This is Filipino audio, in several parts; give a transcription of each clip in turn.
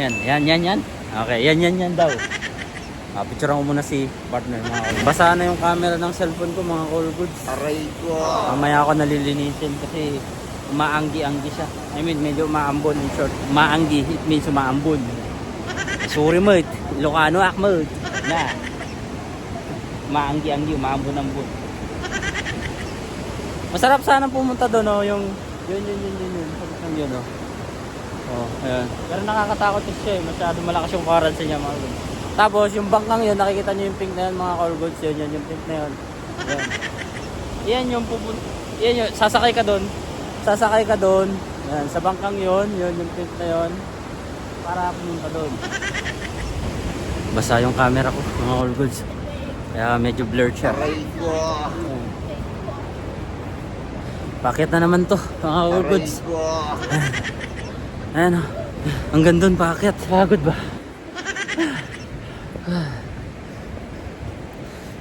Yan. Okay, yan daw. Picturean ko muna si partner mga kol. Basa na yung camera ng cellphone ko mga call goods. Aray ko. Mamaya ako nalilinisin kasi umaanggi-anggi siya. I mean, medyo umaambon in short. Umaanggi, it means umaambon. Sorry mo, Ilocano akmo. Na. Umaanggi-anggi, umaambon-ambon. Masarap sana pumunta doon, no? Yung yun. Yun, no? Oh, ayan. Pero nakakatakot siya eh. Masyado malakas yung currency niya mga goods. Tapos yung bangkang yun, nakikita nyo yung pink na yun mga call goods. Yun, yung pink na yun. Ayan. Yan yung pupunta. Yan yung, sasakay ka doon. Ayan, sa bangkang yun yung pink na yun. Para pumunta doon. Basa yung camera ko mga call goods. Kaya medyo blurred siya. Aray ko. Pakit na naman to mga call goods. Aray ko. Ayan o. Hanggang doon paakyat. Pagod ba?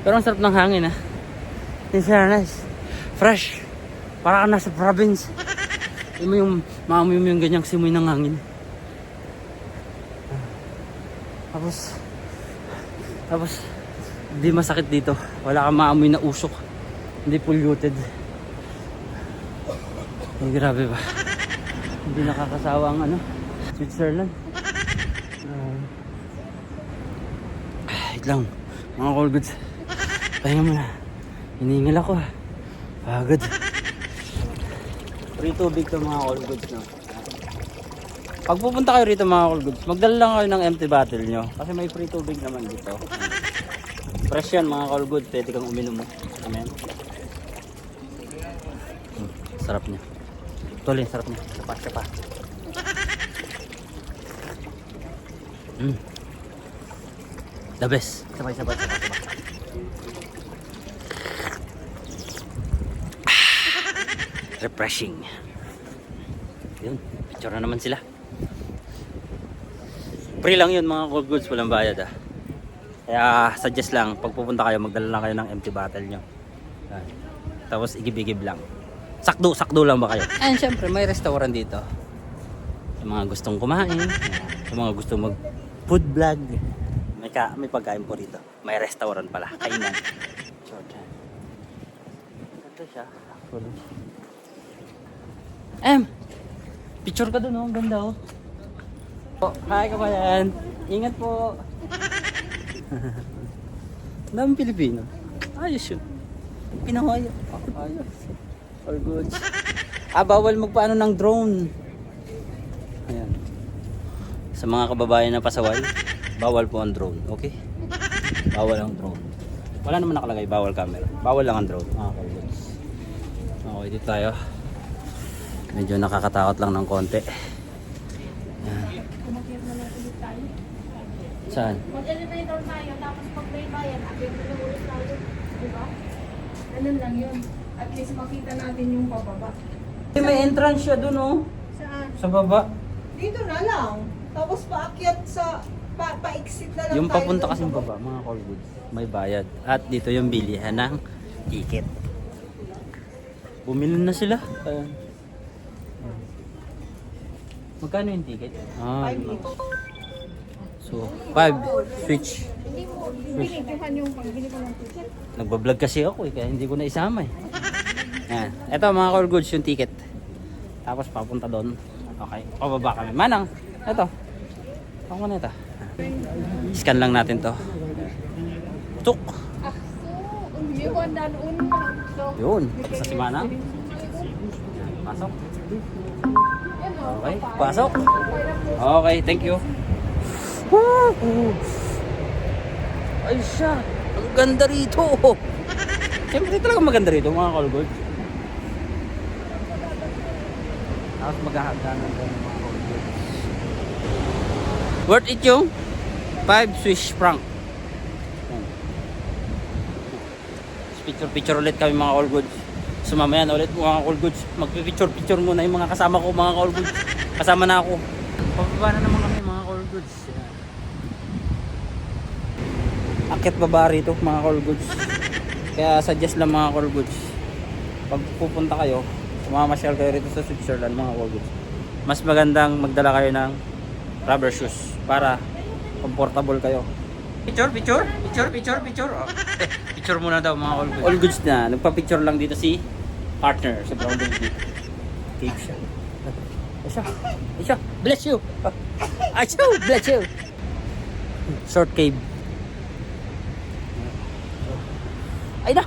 Pero ang sarap ng hangin ha. It's very nice. Fresh. Para ka nasa province. Maamoy mo yung ganyang simoy ng hangin. Tapos di masakit dito. Wala kang maamoy na usok. Hindi polluted. Ay, grabe ba? Hindi nakakasawa ang Switzerland. Wait lang, mga call goods. Pahinga mo na. Hinihingal ako ha. Pagod. Free tubig to mga call goods, no? Pag pupunta kayo rito mga call goods, magdala lang kayo ng empty bottle nyo. Kasi may free tubig naman dito. Fresh yan mga call goods. Pwede kang uminom mo. Amen. Sarap niya. Tuloy, sarap niya. Sapa. The best. Sabay. Refreshing. Yun, picture na naman sila. Free lang yun mga call goods, walang bayad ah. Kaya suggest lang, pag pupunta kayo, magdala lang kayo ng empty bottle nyo. Tapos igib-igib lang. Sakdo lang ba kayo? And syempre may restaurant dito. Sa mga gustong kumain, sa mga gustong mag food vlog, may pagkain po rito. May restaurant pala, kainan. Ito siya. Picture ka dun oh, ang ganda oh. Hi kabayan. Ingat po. Daming Pilipino. Ayos yun. Pinahoy. Ayos. All good. Bawal magpaano ng drone. Ayan. Sa mga kababayan na pasaway, bawal po ang drone. Okay? Bawal ang drone. Wala naman nakalagay, bawal camera. Bawal lang ang drone. Okay, good. Okay, dito tayo. Medyo nakakatakot lang ng konti. Ayan. Saan? Mag-elevator tayo, tapos pag may bayan, update na ulit tayo. Diba? Ganun lang yun. At least makita natin yung pababa. May entrance siya dun oh. Saan? Sa baba. Dito na lang. Tapos paakyat sa pa-exit na lang Yung tayo papunta dun kasi sa baba, mga call goods, may bayad. At dito yung bilihan ng ticket. Bumili na sila. Ayan. Magkano yung ticket? So, 5 switch. Hindi mo binigyan yung pagbili ko ng ticket. Nagbablog kasi ako kaya hindi ko na isama eh. Ayan. Ito mga call goods yung ticket. Tapos papunta doon. Okay, pababa kami. Manang, ito. Ako na ito. Scan lang natin to. Tuk. Yung one Yun. Sa si Manang. Pasok. Okay, pasok. Okay, thank you. Ay siya. Ang ganda rito. Siyempre talaga maganda rito mga call goods. Tapos maghahagdanan tayo ng mga call goods. Worth it yung 5 Swiss franc. Picture ulit kami mga call goods. So mamaya na ulit mga call goods. Magpipicture muna yung mga kasama ko mga call goods. Kasama na ako. Pababa na naman kami mga call goods. Akit baba rito mga call goods. Kaya suggest lang mga call goods. Pag pupunta kayo, mamasyal kayo rito sa Switzerland mga call goods. Mas magandang magdala kayo ng rubber shoes para comfortable kayo. Picture. Oh. Picture muna daw mga all goods. All goods na. Nagpa-picture lang dito si partner sa brown baby. Cake siya. Aisha, bless you. Aisha, bless you. Short cave. Ay na.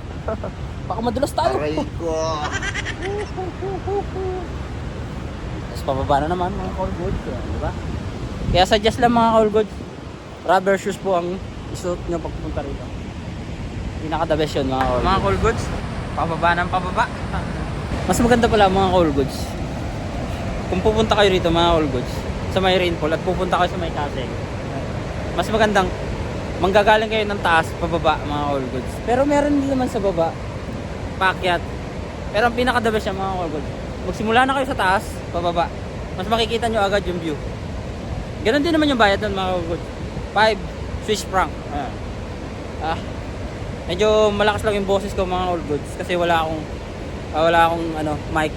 Baka madulas tayo. Aray ko. Tapos pababa na naman mga all goods. Di ba? Kaya suggest lang mga all goods. Rubber shoes po ang isuot nyo pagpunta rito. Pinaka the best yun mga all goods. Mga all goods, pababa ng pababa. Mas maganda pala mga all goods. Kung pupunta kayo rito mga all goods, sa may rainfall at pupunta kayo sa may Kaseng, mas magandang manggagaling kayo ng taas, pababa mga all goods. Pero meron din naman sa baba, paakyat. Pero ang pinaka the best yan mga all goods. Magsimula na kayo sa taas, pababa. Mas makikita nyo agad yung view. Ganon din naman yung bayad ng mga all goods. 5 Swiss franc. Ayan. Medyo malakas lang yung boses ko mga all goods kasi wala akong mic.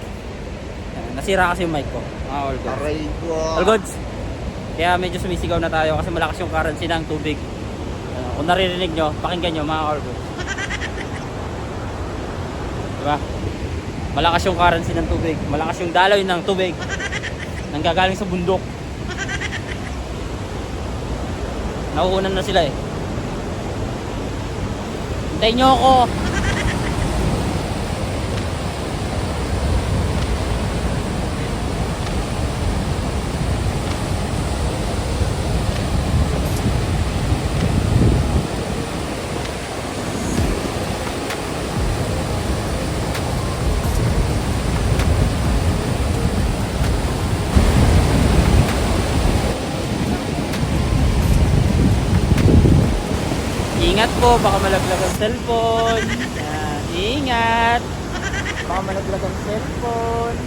Ayan, nasira kasi yung mic ko mga all goods. Aray ko. All goods. Kaya medyo sumisigaw na tayo kasi malakas yung currency ng tubig. Kung naririnig nyo, pakinggan nyo mga all goods. Diba? Malakas yung currency ng tubig. Malakas yung daloy ng tubig. Nanggagaling sa bundok. Nauunan na sila eh. Hintayin nyo ako. Ingat po, baka malaglag ang cellphone. Yan, ingat. Baka malaglag ang cellphone.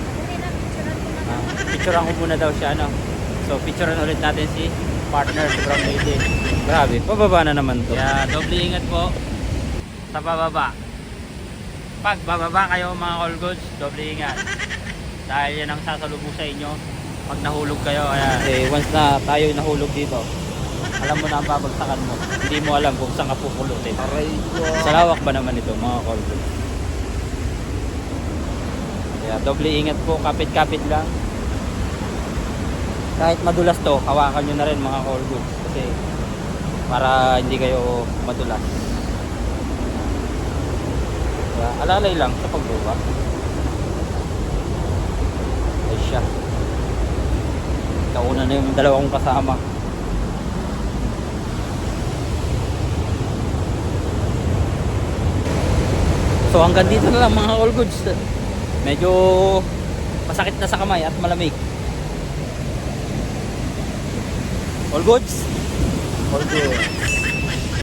Picturean ko muna daw siya, no? So, picturean ulit natin si partner, si Brown Lady. Grabe, pababa na naman to. Yeah, doble ingat po sa pababa. Pag bababa kayo mga all goods, doble ingat. Dahil yan ang sasalubong sa inyo pag nahulog kayo. Ayan. Once na tayo nahulog dito, alam mo na ang babagsakan mo. Hindi mo alam kung saan ka pupulutin. Aray ko. Sa lawak ba naman ito mga all goods? Kaya doble ingat po, kapit-kapit lang. Kahit madulas to, hawakan nyo na rin mga all goods. Kasi para hindi kayo madulas. Kaya alalay lang sa pagbuba. Ay siya. Kauna na yung dalawa kong kasama. So hanggang dito na lang mga all goods. Medyo masakit na sa kamay at malamig. All goods? All good.